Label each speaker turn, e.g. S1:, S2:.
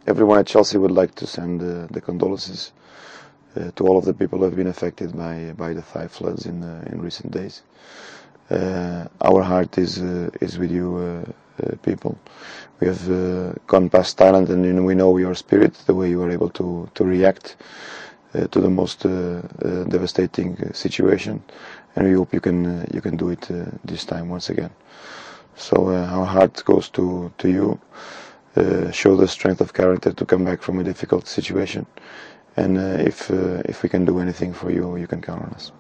S1: everyone at Chelsea would like to send the condolences to all of the people who have been affected by the Thai floods in recent days. Our heart is with you, people. We have gone past Thailand, and we know your spirit, the way you are able to react to the most devastating situation, and we hope you can do it this time once again. So our heart goes to you. Show the strength of character to come back from a difficult situation, and if we can do anything for you, you can count on us.